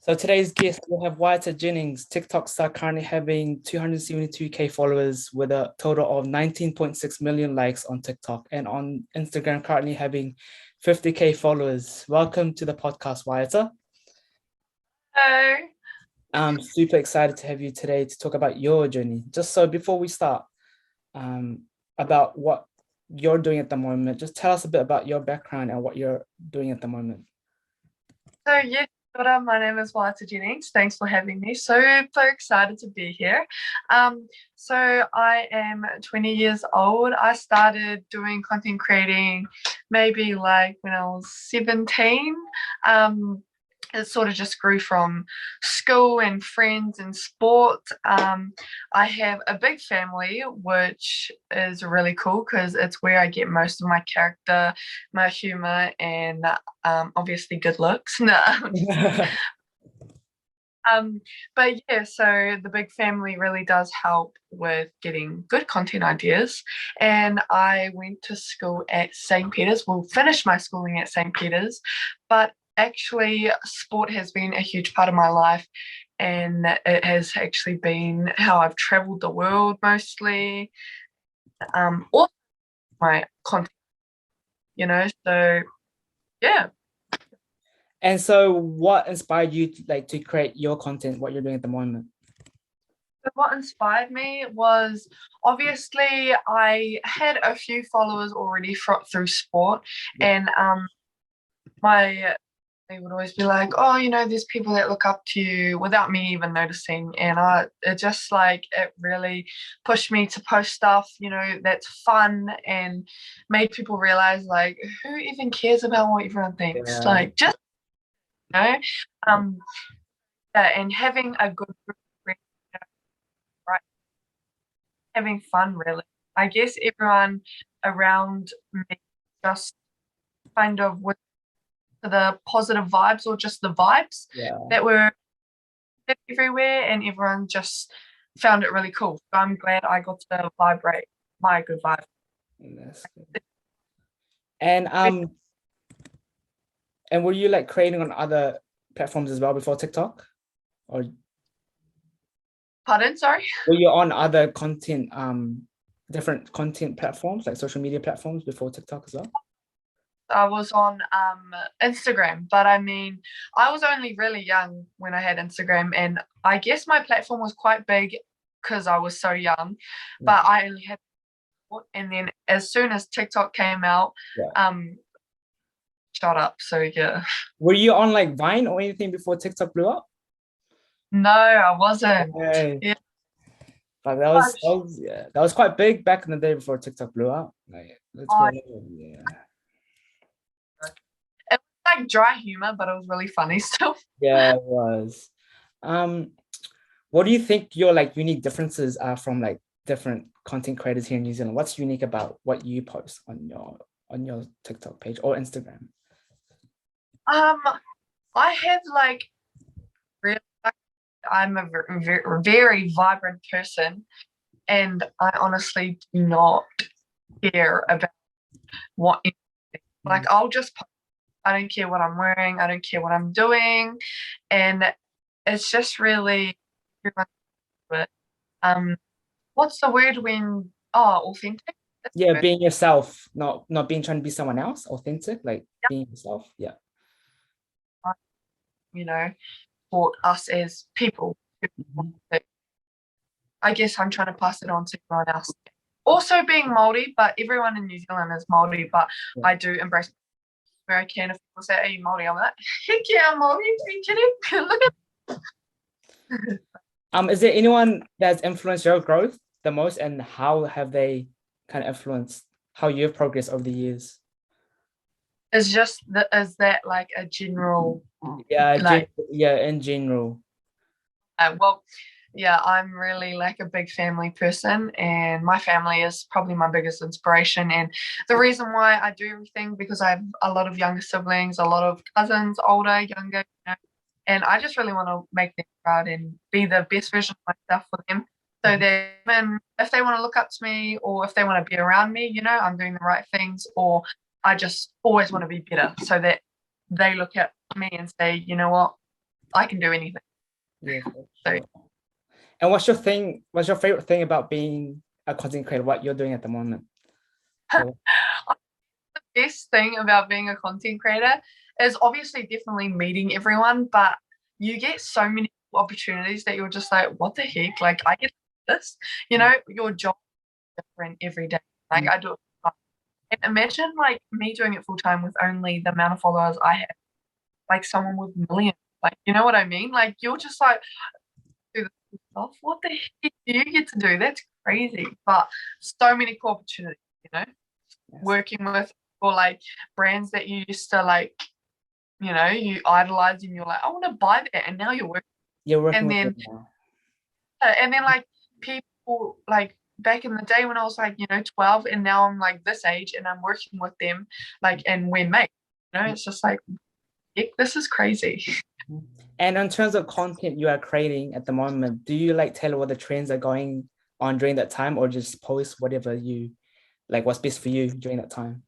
So today's guest, we have Waiata Jennings, TikTok star currently having 272K followers with a total of 19.6 million likes on TikTok, and on Instagram currently having 50K followers. Welcome to the podcast, Waiata. Hello. I'm super excited to have you today to talk about your journey. Just so before we start, about what you're doing at the moment, just tell us a bit about your background and what you're doing at the moment. Yes, my name is Waiata Jennings. Thanks for having me. So excited to be here. So I am 20 years old. I started doing content creating maybe like when I was 17. It sort of just grew from school and friends and sport. I have a big family, which is really cool because it's where I get most of my character, my humor, and obviously good looks. No, I'm just kidding. But yeah, so the big family really does help with getting good content ideas. And I went to school at St. Peter's, well, finished my schooling at St. Peter's, but actually, sport has been a huge part of my life. And it has actually been how I've traveled the world mostly, or my content, so yeah. And so what inspired you to create your content, what you're doing at the moment? But what inspired me was obviously I had a few followers already through sport, and my they would always be like, oh, there's people that look up to you without me even noticing, and it just like it really pushed me to post stuff, that's fun and made people realize like who even cares about what everyone thinks, Yeah. like just you know, um, yeah, and having a good group of friends, right, having fun really. I guess everyone around me just kind of with the positive vibes or just the vibes Yeah. that were everywhere, and everyone just found it really cool. So I'm glad I got to vibrate my good vibe. That's good. And were you like creating on other platforms as well before TikTok? Or Pardon, sorry? were you on other content, different content platforms, like social media platforms before TikTok as well? I was on Instagram, but I mean, I was only really young when I had Instagram, and I guess my platform was quite big because I was so young, Yeah. but I only had, and then as soon as TikTok came out, Yeah. shut up. So yeah. Were you on like Vine or anything before TikTok blew up? No, I wasn't. Okay. Yeah. But that was quite big back in the day before TikTok blew up. Like, let's I, go. Yeah. it was like dry humor, but it was really funny still. Yeah, it was. Um, what do you think your like unique differences are from like different content creators here in New Zealand? What's unique about what you post on your TikTok page or Instagram? Um, I have like really, I'm a very, very vibrant person, and I honestly do not care about what. Like, I'll just post. I don't care what I'm wearing. I don't care what I'm doing, and it's just really um. What's the word when authentic? That's Yeah, the word. being yourself, not being trying to be someone else, authentic, like being yourself. Yeah. You know, for us as people. Mhm. I guess I'm trying to pass it on to everyone else. Also being Māori, but everyone in New Zealand is Māori, but Yeah. I do embrace where I can. If people say, are you Māori? I'm like, heck yeah, I'm Māori. Are you kidding? Look at Is there anyone that's influenced your growth the most, and how have they kind of influenced how you've progressed over the years? It's just that is that like a general Yeah, like yeah, in general. well, yeah, I'm really like a big family person, and my family is probably my biggest inspiration. And the reason why I do everything because I have a lot of younger siblings, a lot of cousins, older, younger, and I just really want to make them proud and be the best version of myself for them. So Mhm. that even if they want to look up to me or if they want to be around me, I'm doing the right things, or I just always want to be better so that they look at me and say, you know what? I can do anything. Yeah, for So sure. And what's your thing? What's your favorite thing about being a content creator? What you're doing at the moment? So, the best thing about being a content creator is obviously definitely meeting everyone, but you get so many opportunities that you're just like, what the heck? Like I get this, your job is different every day. Like I do it full time. And imagine like me doing it full time with only the amount of followers I have, like someone with millions. Like, you know what I mean? Like you're just like, do this stuff. What the heck do you get to do? That's crazy. But so many cool opportunities, yes. working with or like brands that you used to like, you idolize and you're like, I want to buy that. And now you're working. You're working And with then them now. like people like back in the day when I was like, 12 and now I'm like this age and I'm working with them like and we're mates. It's just like heck, this is crazy. And in terms of content you are creating at the moment, do you like tell what the trends are going on during that time, or just post whatever you like, what's best for you during that time?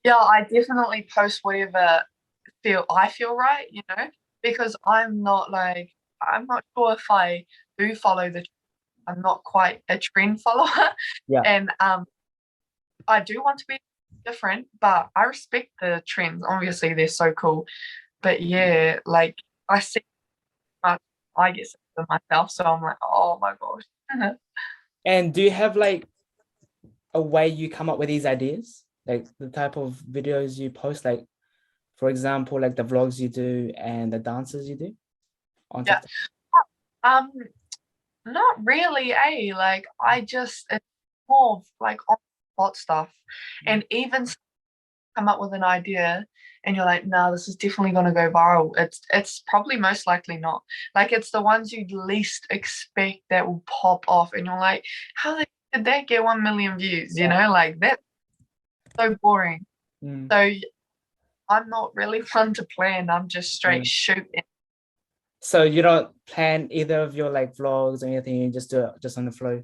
Yeah, I definitely post whatever I feel right, because I'm not sure if I do follow I'm not quite a trend follower. Yeah. And I do want to be different, but I respect the trends. Obviously they're so cool. But yeah, like I see much I get sick of myself, so I'm like, oh my gosh. And do you have like a way you come up with these ideas? Like the type of videos you post, like for example, like the vlogs you do and the dances you do on Yeah. TikTok? Um, Not really, Like it's more of like on the spot stuff. And even come up with an idea and you're like, no, this is definitely going to go viral. It's probably most likely not. Like it's the ones you'd least expect that will pop off, and you're like, did that get 1 million views? Yeah. Like that's so boring. Mm. So I'm not really fun to plan. I'm just straight Mm. shoot. So you don't plan either of your like vlogs or anything, you just do it just on the flow?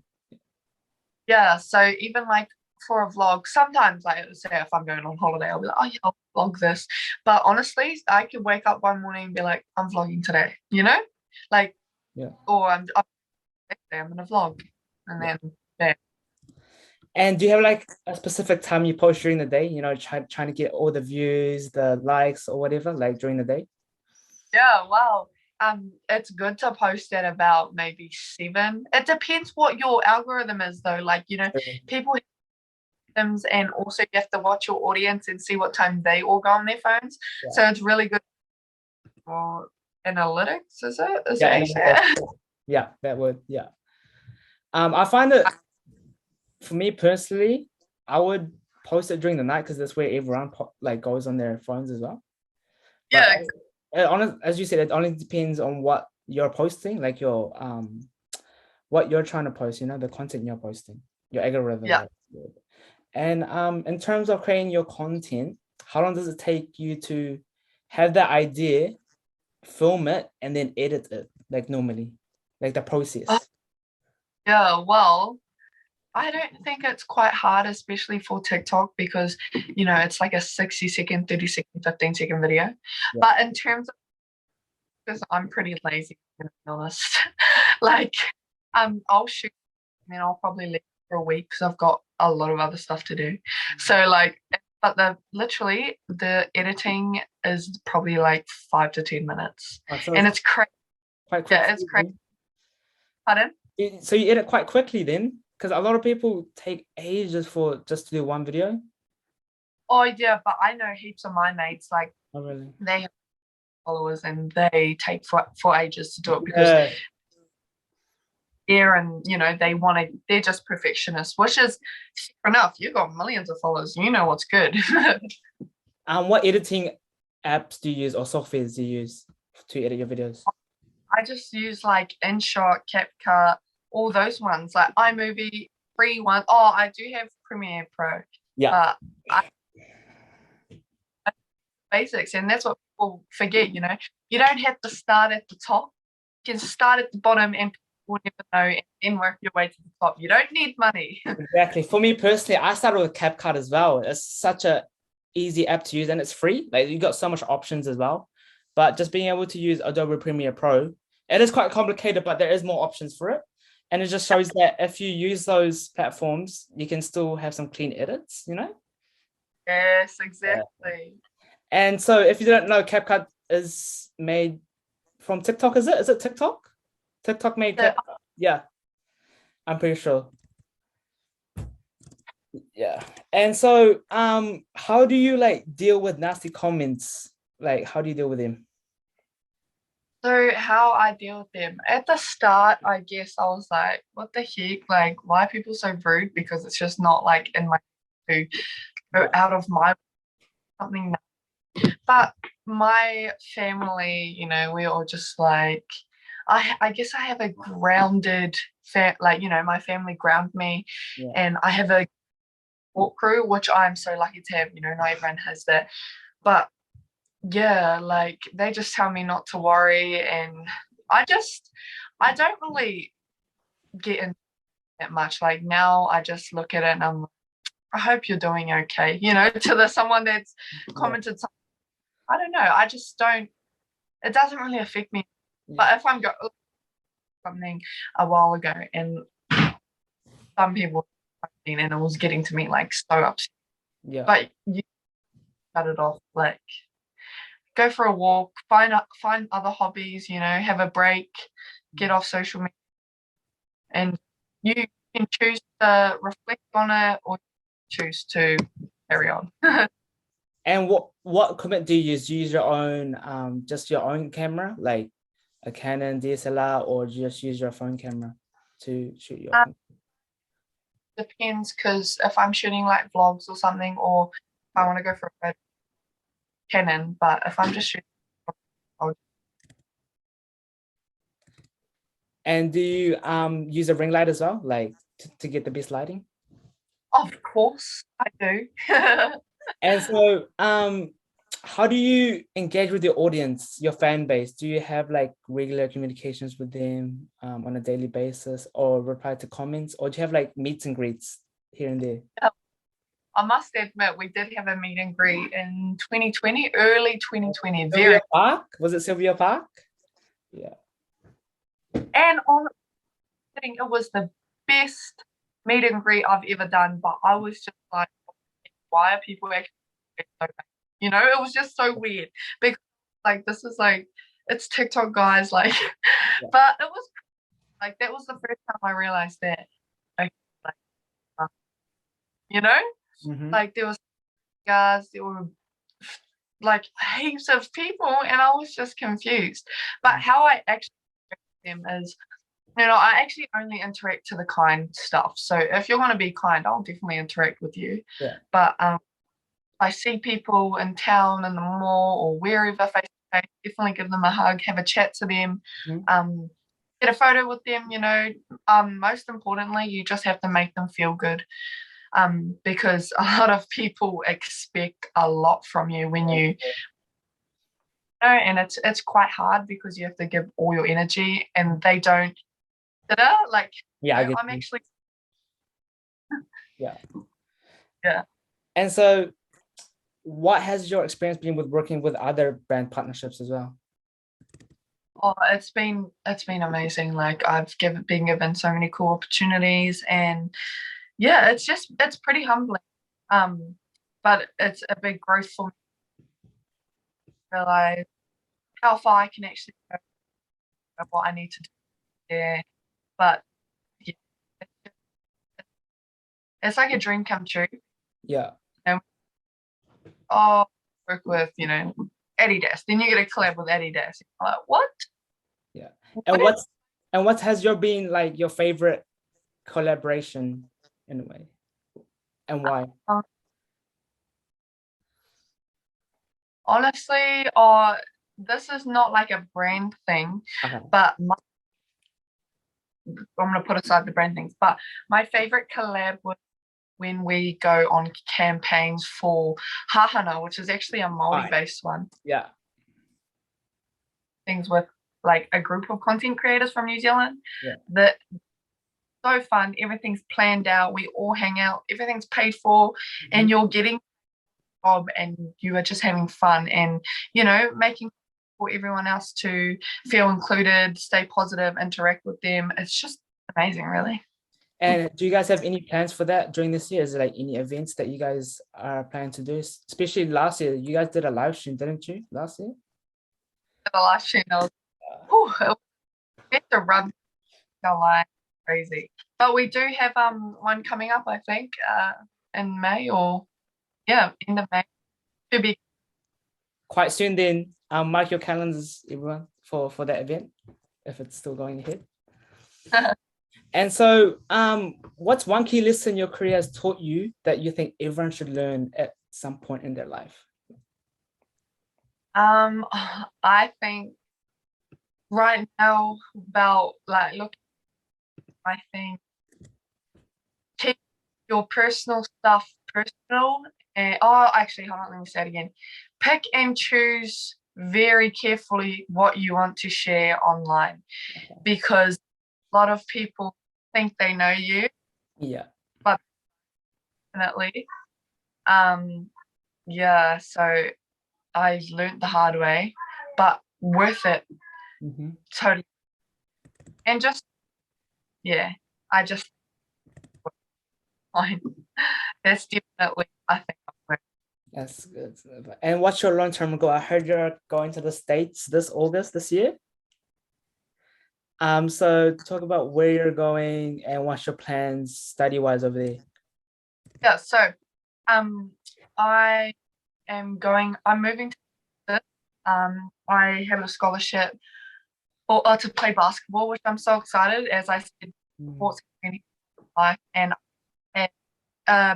Yeah. So even like for a vlog, sometimes like say if I'm going on holiday, I'll be like, oh yeah, I'll vlog this. But honestly, I could wake up one morning and be like, I'm vlogging today, Like, Yeah. or I'm gonna vlog. And Yeah. then yeah. And do you have like a specific time you post during the day, trying to get all the views, the likes or whatever, like during the day? Yeah, wow. It's good to post at about maybe 7. It depends what your algorithm is though. Like, True. people have systems and also you have to watch your audience and see what time they all go on their phones. Yeah. So it's really good for analytics, is it? Is Yeah, that how and you say it? yeah, that would, yeah. I find that for me personally, I would post it during the night because that's where everyone like goes on their phones as well. But Yeah, as you said, it only depends on what you're posting, like your what you're trying to post, the content you're posting, your algorithm. yeah. That's good. And in terms of creating your content, how long does it take you to have the idea, film it, and then edit it, like normally, like the Oh, process? yeah, well, I don't think it's quite hard, especially for TikTok, because it's like a 60-second, 30-second, 15-second video. Yeah. But in terms of, because I'm pretty lazy, to be honest, like I'll shoot and then I'll probably leave for a week because I've got a lot of other stuff to do. So like, but the editing is probably like 5 to 10 minutes, Oh, so and it's it's crazy. quite quick Yeah, for it's you crazy. then. Pardon? So you edit quite quickly then, because a lot of people take ages for just to do one video. Oh yeah, but I know heaps of my mates like Oh, really? they have followers and they take for ages to do it because Yeah. they're just perfectionists, which is fair enough. You got millions of followers, what's good. What editing apps do you use or softwares do you use to edit your videos? I just use like InShot, CapCut, all those ones, like iMovie, free one. Oh, I do have Premiere Pro, Yeah. but basics, and that's what people forget. You don't have to start at the top. You can start at the bottom, and people will never know, and then work your way to the top. You don't need money. Exactly. For me personally, I started with CapCut as well. It's such a easy app to use and it's free. Like you got so much options as well. but just being able to use Adobe Premiere Pro, it is quite complicated, but there is more options for it. And it just shows that if you use those platforms, you can still have some clean edits, you know? Yes, Yeah. exactly. And so if you don't know, CapCut is made from TikTok, is it? Is it TikTok? TikTok made The, CapCut? Yeah, I'm pretty sure. Yeah. And so how do you like deal with nasty comments? Like how do you deal with them? so how I deal with them at the start, I guess I was like, what the heck? Like, why are people so rude? Because it's just not like in my to go Yeah. out of my something. But my family, you know, we all just like I guess I have a grounded like, you know, my family ground me, Yeah. and I have a support crew, which I'm so lucky to have, you know, not everyone has that. But yeah, like they just tell me not to worry, and I don't really get in that much. Like now I just look at it and I'm like, I hope you're doing okay, you know, to the someone that's Yeah. commented something. I don't know. I just don't, it doesn't really affect me. Yeah. But if I'm going something a while ago and some people and it was getting to me like so upset. Yeah. But you cut it off, like go for a walk, find other hobbies, you know, have a break, get off social media, and you can choose to reflect on it or choose to carry on. And what equipment do you use? Do you use your own just your own camera, like a Canon DSLR, or just use your phone camera to shoot your um, content? Depends, because if I'm shooting like vlogs or something, or if I want to go for a Canon, but if I'm just shooting, I'll, And do you use a ring light as well, like to get the best lighting? of course I do. And so how do you engage with your audience, your fan base? Do you have like regular communications with them on a daily basis, or reply to comments, or do you have like meets and greets here and there? I must admit, we did have a meet and greet in 2020, early 2020, Sylvia very, Park? Was it Sylvia Park? Yeah. and on I think it was the best meet and greet I've ever done. But I was just like, why are people actually so bad? You know, it was just so weird because like this is like it's TikTok guys, like, Yeah. but it was like that was the first time I realized that, okay, like, you know, Mm-hmm. like there was guys, there were like heaps of people, and I was just confused. But how I actually them is, you know, I actually only interact to the kind stuff. So if you're going to be kind, I'll definitely interact with you. Yeah. But I see people in town, in the mall, or wherever face to face, definitely give them a hug, have a chat to them, Mm-hmm. get a photo with them. You know, most importantly, you just have to make them feel good. Because a lot of people expect a lot from you when you know, and it's quite hard because you have to give all your energy, and they don't consider like, Yeah, you I know, get I'm you. actually, Yeah. yeah. And so what has your experience been with working with other brand partnerships as well? Oh, it's been amazing. Like been given so many cool opportunities, and yeah, it's pretty humbling. Um, but it's a big growth for me to realize how far I can actually go and what I need to do there. But yeah, it's like a dream come true. Yeah. And oh, work with, you know, Adidas. Then you get a collab with Adidas. You're like, what? Yeah. And What is what has your been like your favorite collaboration in a way, and why? um, honestly, or this is not like a brand thing, Okay. but I'm gonna put aside the brand things. But my favorite collab was when we go on campaigns for Hahana, which is actually a All right. Māori-based one. Yeah. Things with like a group of content creators from New Zealand. Yeah. That so fun. Everything's planned out. We all hang out. Everything's paid for, and you're getting a job, and you are just having fun, and you know, making for everyone else to feel included, stay positive, interact with them. It's just amazing, really. And do you guys have any plans for that during this year? Is there like any events that you guys are planning to do? Especially last year, you guys did a live stream, didn't you? Last year? The live stream, it was to run the line crazy. But we do have one coming up, I think, in May or end of May. Should be quite soon. Then mark your calendars, everyone, for that event if it's still going ahead. And so, what's one key lesson your career has taught you that you think everyone should learn at some point in their life? I think right now about like look, I think keep your personal stuff personal. And actually, hold on, let me say it again. Pick and choose very carefully what you want to share online, because a lot of people think they know you. Yeah. But definitely. So I learned the hard way, but worth it. Mm-hmm. Totally. And just I just fine. That's definitely I think that's good. And what's your long-term goal? I heard you're going to the States this August this year. So talk about where you're going and what's your plans study-wise over there. Yeah, so I'm moving to this. I have a scholarship to play basketball, which I'm so excited. As I said, sports life, and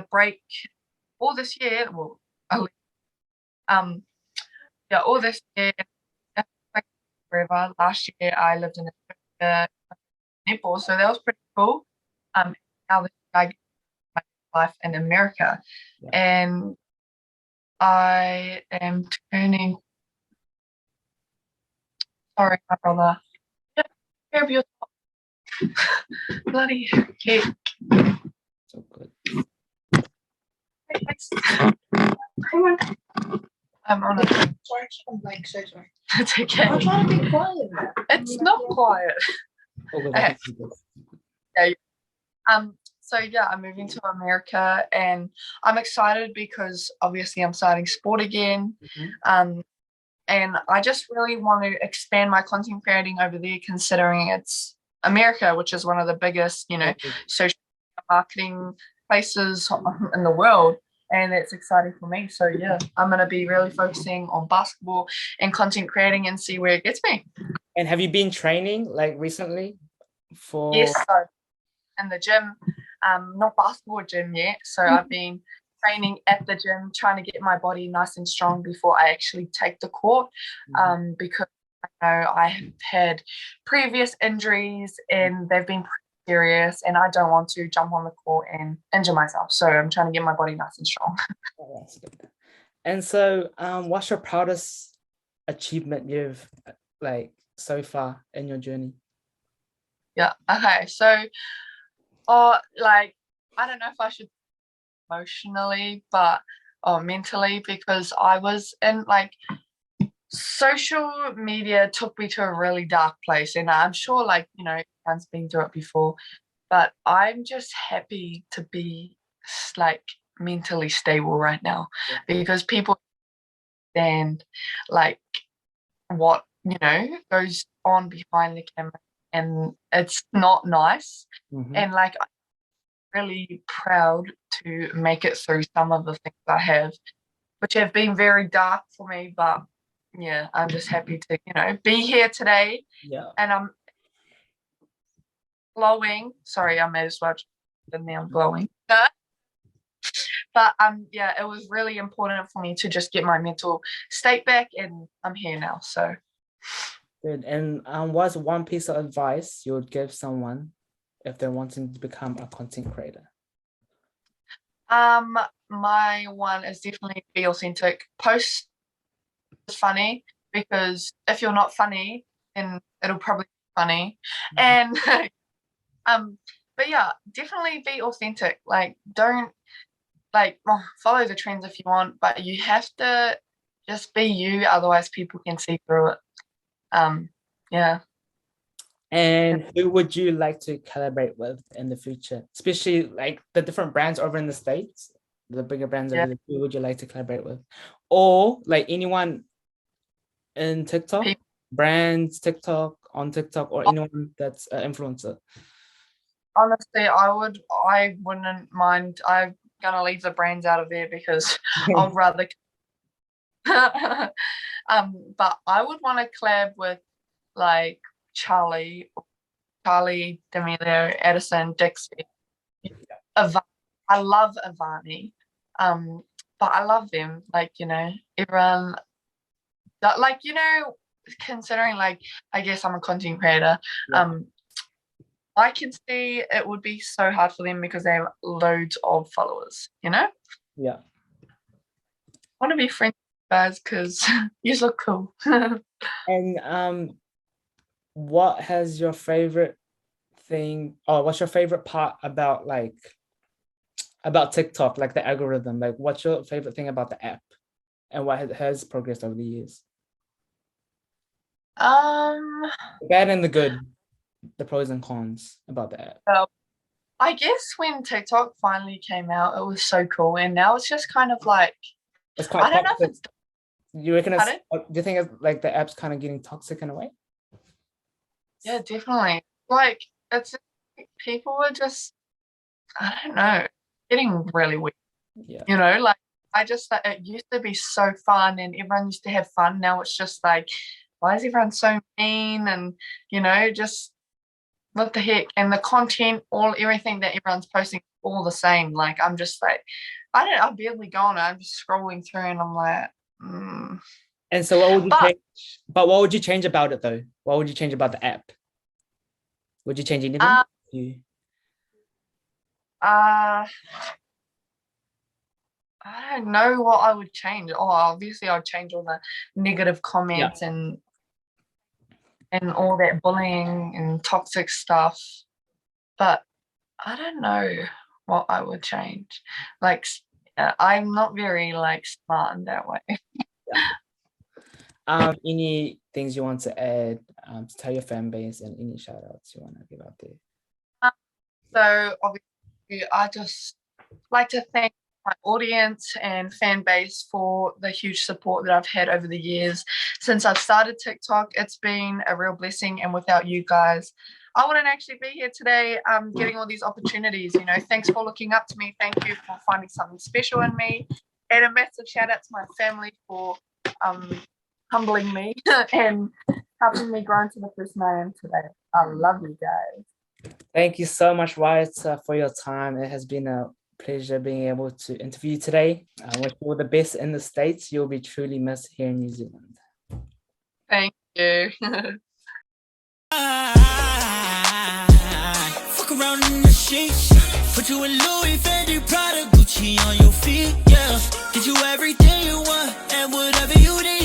break all this year. Well, all this year. Forever. Last year, I lived in netball, so that was pretty cool. Now this I get my life in America, and I am turning. Sorry, my brother. Care of your bloody cake. So good. Hang on. I'm on it. Sorry, I'm like so sorry. It's okay. I'm trying to be quiet. It's not quiet. Okay. So I'm moving to America, and I'm excited because obviously I'm starting sport again. Mm-hmm. And I just really want to expand my content creating over there, considering it's America, which is one of the biggest, social marketing places in the world. And it's exciting for me. So I'm going to be really focusing on basketball and content creating and see where it gets me. And have you been training like recently? Yes, so in the gym, not basketball gym yet. So I've been training at the gym, trying to get my body nice and strong before I actually take the court, because I have had previous injuries and they've been pretty serious, and I don't want to jump on the court and injure myself. So I'm trying to get my body nice and strong. Oh, that's good. And so, what's your proudest achievement you've like so far in your journey? Yeah. Okay. So, I don't know if I should emotionally, but mentally, because I was in social media took me to a really dark place, and I'm sure everyone's been through it before, but I'm just happy to be mentally stable right now, because people understand what goes on behind the camera, and it's not nice. And I'm really proud to make it through some of the things I have, which have been very dark for me, but I'm just happy to be here today. And I'm glowing. Sorry, I may as well and now I'm glowing. But it was really important for me to just get my mental state back, and I'm here now. So good. And what's one piece of advice you would give someone if they're wanting to become a content creator? My one is definitely be authentic. Post is funny, because if you're not funny, then it'll probably be funny. And but definitely be authentic. Don't follow the trends if you want, but you have to just be you, otherwise people can see through it. Yeah. And who would you like to collaborate with in the future? Especially like the different brands over in the States, the bigger brands over there, who would you like to collaborate with? Or like anyone in TikTok, brands, on TikTok, or anyone that's an influencer? Honestly, I wouldn't mind. I'm gonna leave the brands out of there because I'd rather but I would want to collab with like Charlie, D'Amelio, Edison, Dixie. I love Avani. But I love them. Like, you know, everyone that, like, you know, considering like I guess I'm a content creator, I can see it would be so hard for them because they have loads of followers, you know? Yeah. I want to be friends with you guys because you look cool. And what has your favorite thing, or what's your favorite part about TikTok, like the algorithm? Like, what's your favorite thing about the app, and what has progressed over the years? The bad and the good, the pros and cons about the app. Well, I guess when TikTok finally came out, it was so cool, and now it's just kind of like It's quite I don't know if it's you reckon it's, Pardon? do you think it's like the app's kind of getting toxic in a way? Yeah, definitely. Like it's people are just I don't know, getting really weird. Yeah. You know, like it used to be so fun and everyone used to have fun. Now it's just like, why is everyone so mean? And you know, just what the heck? And the content, everything that everyone's posting, all the same. Like I'm just like, I barely go on it. I'm just scrolling through and I'm like, And so what would you change? But what would you change about it though? What would you change about the app? Would you change anything? I don't know what I would change. Oh, obviously I'd change all the negative comments and all that bullying and toxic stuff. But I don't know what I would change. Like I'm not very like smart in that way. Any things you want to add to tell your fan base, and any shout outs you want to give out there? So obviously I just like to thank my audience and fan base for the huge support that I've had over the years. Since I've started TikTok, it's been a real blessing, and without you guys, I wouldn't actually be here today getting all these opportunities. You know, thanks for looking up to me. Thank you for finding something special in me. And a massive shout out to my family for humbling me and helping me grow into the person I am today. I love you guys. Thank you so much, Waiata, for your time. It has been a pleasure being able to interview you today. I wish you all the best in the States. You'll be truly missed here in New Zealand. Thank you. Fuck around in the sheets. Put you in Louis, Fendi, Prada, Gucci on your feet, yeah. Get you everything you want and whatever you need.